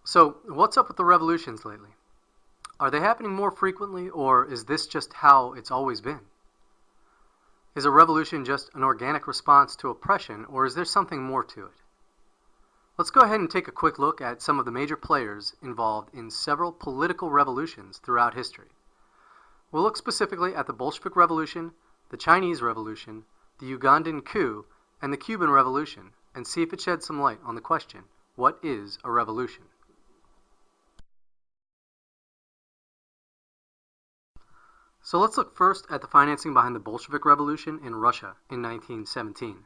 So, what's up with the revolutions lately? Are they happening more frequently, or is this just how it's always been? Is a revolution just an organic response to oppression, or is there something more to it? Let's go ahead and take a quick look at some of the major players involved in several political revolutions throughout history. We'll look specifically at the Bolshevik Revolution, the Chinese Revolution, the Ugandan coup, and the Cuban Revolution, and see if it sheds some light on the question, what is a revolution? So let's look first at the financing behind the Bolshevik Revolution in Russia in 1917.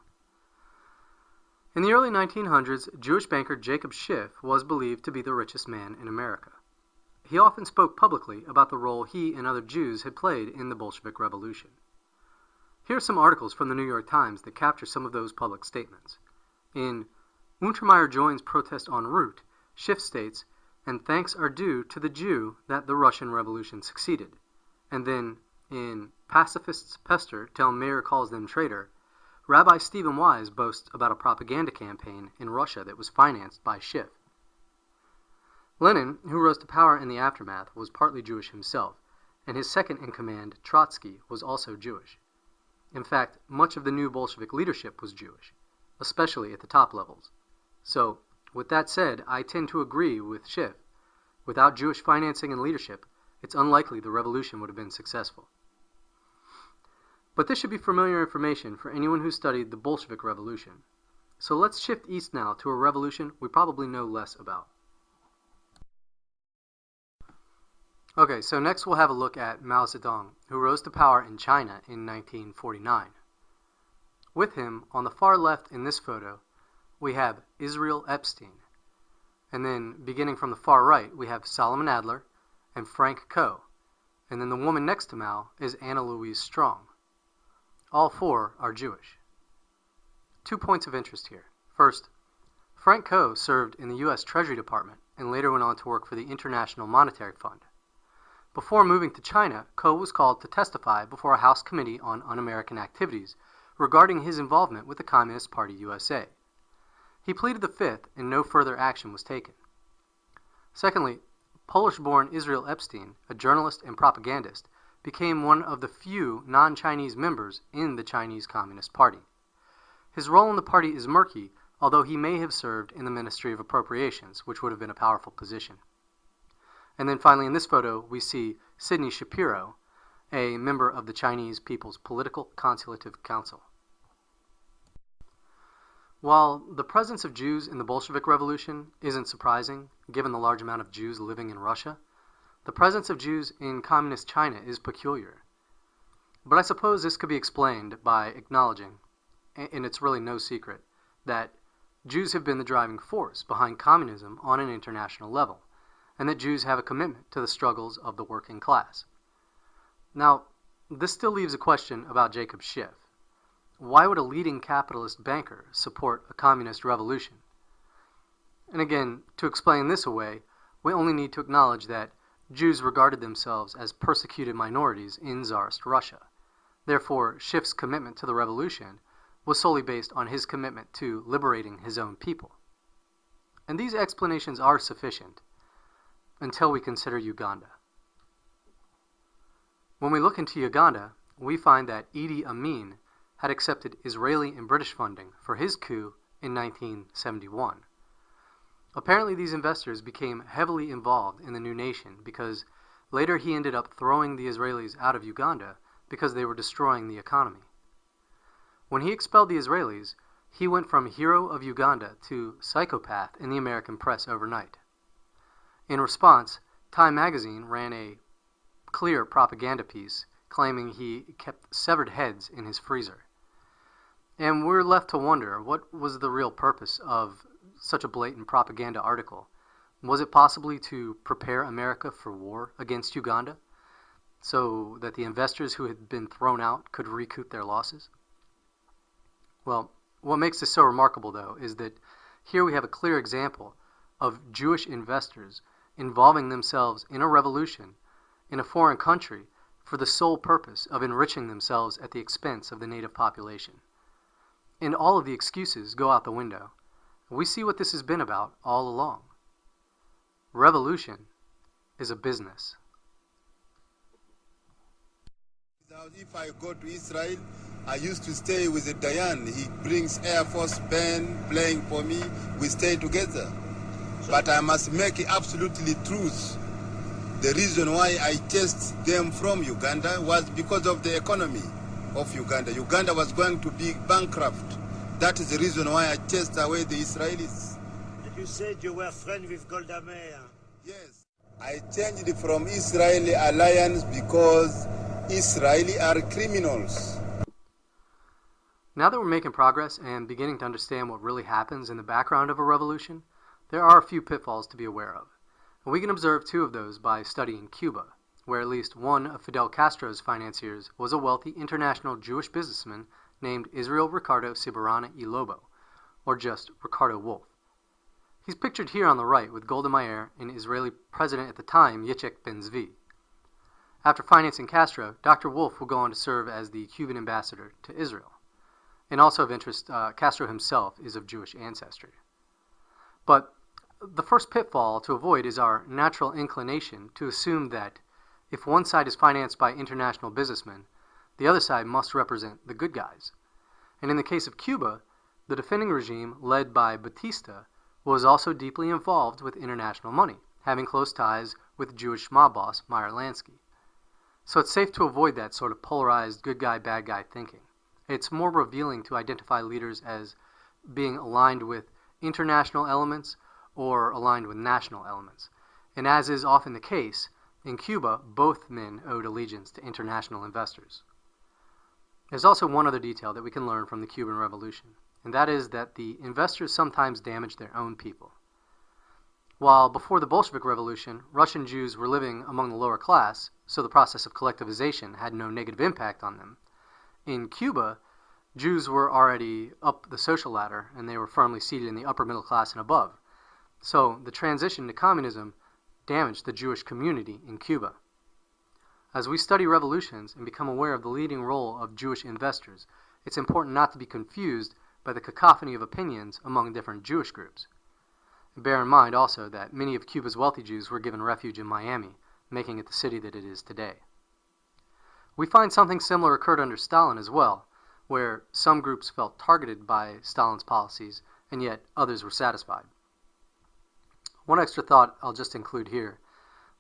In the early 1900s, Jewish banker Jacob Schiff was believed to be the richest man in America. He often spoke publicly about the role he and other Jews had played in the Bolshevik Revolution. Here are some articles from the New York Times that capture some of those public statements. In Untermeyer joins protest en route, Schiff states, "And thanks are due to the Jew that the Russian Revolution succeeded." And then, in Pacifists Pester till Mayor calls them traitor, Rabbi Stephen Wise boasts about a propaganda campaign in Russia that was financed by Schiff. Lenin, who rose to power in the aftermath, was partly Jewish himself, and his second-in-command, Trotsky, was also Jewish. In fact, much of the new Bolshevik leadership was Jewish, especially at the top levels. So, with that said, I tend to agree with Schiff. Without Jewish financing and leadership, it's unlikely the revolution would have been successful. But this should be familiar information for anyone who studied the Bolshevik Revolution. So let's shift east now to a revolution we probably know less about. Okay, so next we'll have a look at Mao Zedong, who rose to power in China in 1949. With him, on the far left in this photo, we have Israel Epstein. And then, beginning from the far right, we have Solomon Adler and Frank Coe, and then the woman next to Mao is Anna Louise Strong. All four are Jewish. 2 points of interest here. First, Frank Coe served in the U.S. Treasury Department and later went on to work for the International Monetary Fund. Before moving to China, Coe was called to testify before a House Committee on Un-American Activities regarding his involvement with the Communist Party USA. He pleaded the fifth and no further action was taken. Secondly, Polish-born Israel Epstein, a journalist and propagandist, became one of the few non-Chinese members in the Chinese Communist Party. His role in the party is murky, although he may have served in the Ministry of Appropriations, which would have been a powerful position. And then finally in this photo, we see Sidney Shapiro, a member of the Chinese People's Political Consultative Council. While the presence of Jews in the Bolshevik Revolution isn't surprising, given the large amount of Jews living in Russia, the presence of Jews in Communist China is peculiar. But I suppose this could be explained by acknowledging, and it's really no secret, that Jews have been the driving force behind communism on an international level, and that Jews have a commitment to the struggles of the working class. Now, this still leaves a question about Jacob Schiff. Why would a leading capitalist banker support a communist revolution? And again, to explain this away, we only need to acknowledge that Jews regarded themselves as persecuted minorities in Tsarist Russia. Therefore, Schiff's commitment to the revolution was solely based on his commitment to liberating his own people. And these explanations are sufficient until we consider Uganda. When we look into Uganda, we find that Idi Amin had accepted Israeli and British funding for his coup in 1971. Apparently these investors became heavily involved in the new nation because later he ended up throwing the Israelis out of Uganda because they were destroying the economy. When he expelled the Israelis, he went from hero of Uganda to psychopath in the American press overnight. In response, Time magazine ran a clear propaganda piece claiming he kept severed heads in his freezer. And we're left to wonder, what was the real purpose of such a blatant propaganda article? Was it possibly to prepare America for war against Uganda, so that the investors who had been thrown out could recoup their losses? Well, what makes this so remarkable, though, is that here we have a clear example of Jewish investors involving themselves in a revolution in a foreign country for the sole purpose of enriching themselves at the expense of the native population. And all of the excuses go out the window. We see what this has been about all along. Revolution is a business. If I go to Israel, I used to stay with Dayan. He brings Air Force band playing for me. We stay together. But I must make it absolutely truth. The reason why I chased them from Uganda was because of the economy of Uganda. Uganda was going to be bankrupt. That is the reason why I chased away the Israelis. And you said you were friends with Golda Meir. Yes. I changed from Israeli alliance because Israeli are criminals. Now that we're making progress and beginning to understand what really happens in the background of a revolution, there are a few pitfalls to be aware of. And we can observe two of those by studying Cuba, where at least one of Fidel Castro's financiers was a wealthy international Jewish businessman named Israel Ricardo Ciberana y Lobo, or just Ricardo Wolf. He's pictured here on the right with Golda Meir and Israeli president at the time Yitzhak Ben-Zvi. After financing Castro, Dr. Wolf will go on to serve as the Cuban ambassador to Israel. And also of interest, Castro himself is of Jewish ancestry. But the first pitfall to avoid is our natural inclination to assume that if one side is financed by international businessmen, the other side must represent the good guys. And in the case of Cuba, the defending regime, led by Batista, was also deeply involved with international money, having close ties with Jewish mob boss Meyer Lansky. So it's safe to avoid that sort of polarized good guy, bad guy thinking. It's more revealing to identify leaders as being aligned with international elements or aligned with national elements. And as is often the case, in Cuba, both men owed allegiance to international investors. There's also one other detail that we can learn from the Cuban Revolution, and that is that the investors sometimes damaged their own people. While before the Bolshevik Revolution, Russian Jews were living among the lower class, so the process of collectivization had no negative impact on them, in Cuba, Jews were already up the social ladder, and they were firmly seated in the upper middle class and above. So the transition to communism damaged the Jewish community in Cuba. As we study revolutions and become aware of the leading role of Jewish investors, it's important not to be confused by the cacophony of opinions among different Jewish groups. Bear in mind also that many of Cuba's wealthy Jews were given refuge in Miami, making it the city that it is today. We find something similar occurred under Stalin as well, where some groups felt targeted by Stalin's policies, and yet others were satisfied. One extra thought I'll just include here.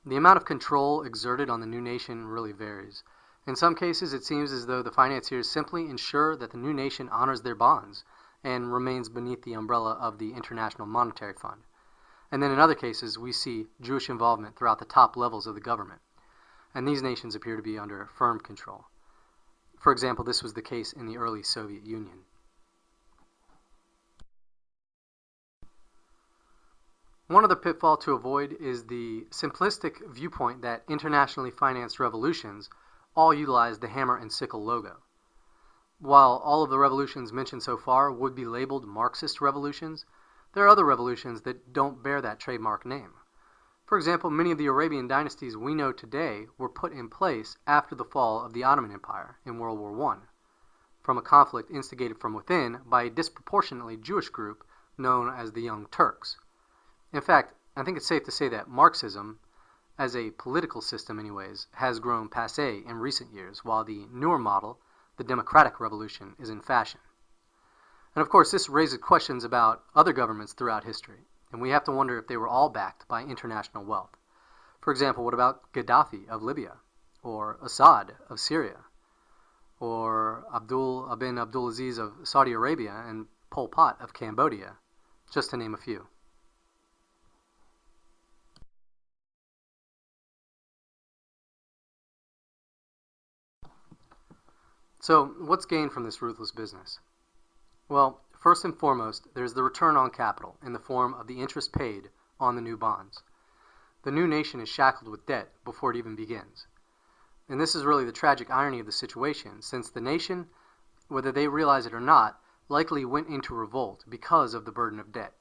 The amount of control exerted on the new nation really varies. In some cases, it seems as though the financiers simply ensure that the new nation honors their bonds and remains beneath the umbrella of the International Monetary Fund. And then in other cases, we see Jewish involvement throughout the top levels of the government. And these nations appear to be under firm control. For example, this was the case in the early Soviet Union. One other pitfall to avoid is the simplistic viewpoint that internationally financed revolutions all utilize the hammer and sickle logo. While all of the revolutions mentioned so far would be labeled Marxist revolutions, there are other revolutions that don't bear that trademark name. For example, many of the Arabian dynasties we know today were put in place after the fall of the Ottoman Empire in World War I, from a conflict instigated from within by a disproportionately Jewish group known as the Young Turks. In fact, I think it's safe to say that Marxism, as a political system anyways, has grown passé in recent years, while the newer model, the democratic revolution, is in fashion. And of course, this raises questions about other governments throughout history, and we have to wonder if they were all backed by international wealth. For example, what about Gaddafi of Libya, or Assad of Syria, or Abdul bin Abdulaziz of Saudi Arabia and Pol Pot of Cambodia, just to name a few. So, what's gained from this ruthless business? Well, first and foremost, there's the return on capital in the form of the interest paid on the new bonds. The new nation is shackled with debt before it even begins. And this is really the tragic irony of the situation, since the nation, whether they realize it or not, likely went into revolt because of the burden of debt.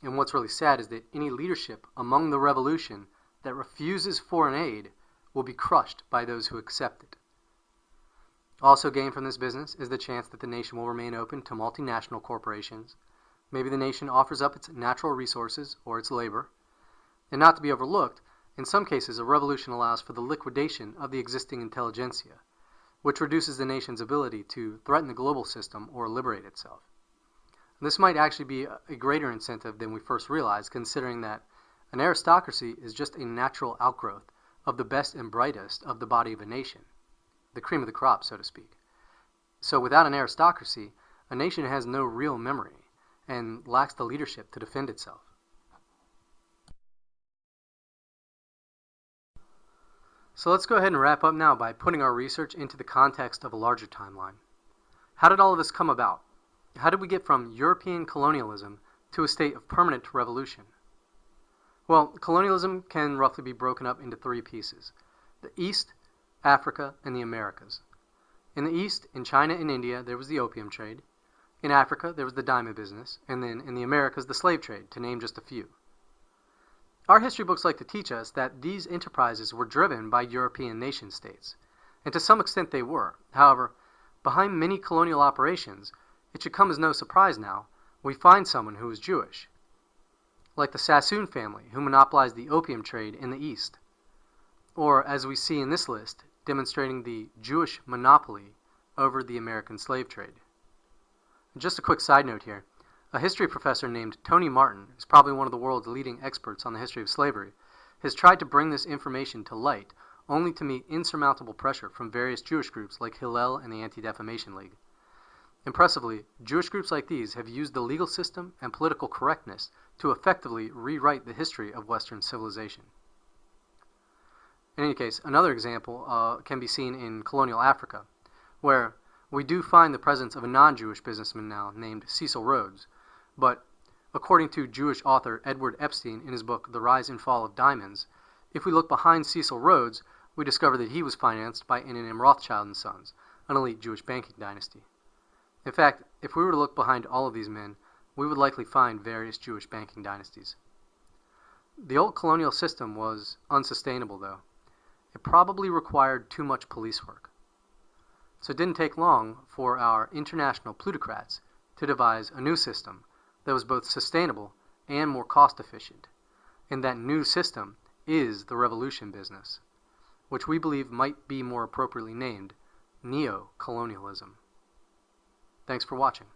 And what's really sad is that any leadership among the revolution that refuses foreign aid will be crushed by those who accept it. Also gained from this business is the chance that the nation will remain open to multinational corporations. Maybe the nation offers up its natural resources or its labor. And not to be overlooked, in some cases a revolution allows for the liquidation of the existing intelligentsia, which reduces the nation's ability to threaten the global system or liberate itself. This might actually be a greater incentive than we first realized, considering that an aristocracy is just a natural outgrowth of the best and brightest of the body of a nation, the cream of the crop, so to speak. So without an aristocracy, a nation has no real memory and lacks the leadership to defend itself. So let's go ahead and wrap up now by putting our research into the context of a larger timeline. How did all of this come about? How did we get from European colonialism to a state of permanent revolution? Well, colonialism can roughly be broken up into three pieces: the East, Africa, and the Americas. In the East, in China and India, there was the opium trade. In Africa, there was the diamond business. And then in the Americas, the slave trade, to name just a few. Our history books like to teach us that these enterprises were driven by European nation-states. And to some extent they were. However, behind many colonial operations, it should come as no surprise now, we find someone who is Jewish, like the Sassoon family, who monopolized the opium trade in the East, or, as we see in this list, demonstrating the Jewish monopoly over the American slave trade. Just a quick side note here, a history professor named Tony Martin, who's probably one of the world's leading experts on the history of slavery, has tried to bring this information to light, only to meet insurmountable pressure from various Jewish groups like Hillel and the Anti-Defamation League. Impressively, Jewish groups like these have used the legal system and political correctness to effectively rewrite the history of Western civilization. In any case, another example can be seen in colonial Africa, where we do find the presence of a non-Jewish businessman now named Cecil Rhodes, but according to Jewish author Edward Epstein in his book The Rise and Fall of Diamonds, if we look behind Cecil Rhodes, we discover that he was financed by N.M. Rothschild & Sons, an elite Jewish banking dynasty. In fact, if we were to look behind all of these men, we would likely find various Jewish banking dynasties. The old colonial system was unsustainable, though. It probably required too much police work. So it didn't take long for our international plutocrats to devise a new system that was both sustainable and more cost-efficient. And that new system is the revolution business, which we believe might be more appropriately named neo-colonialism. Thanks for watching.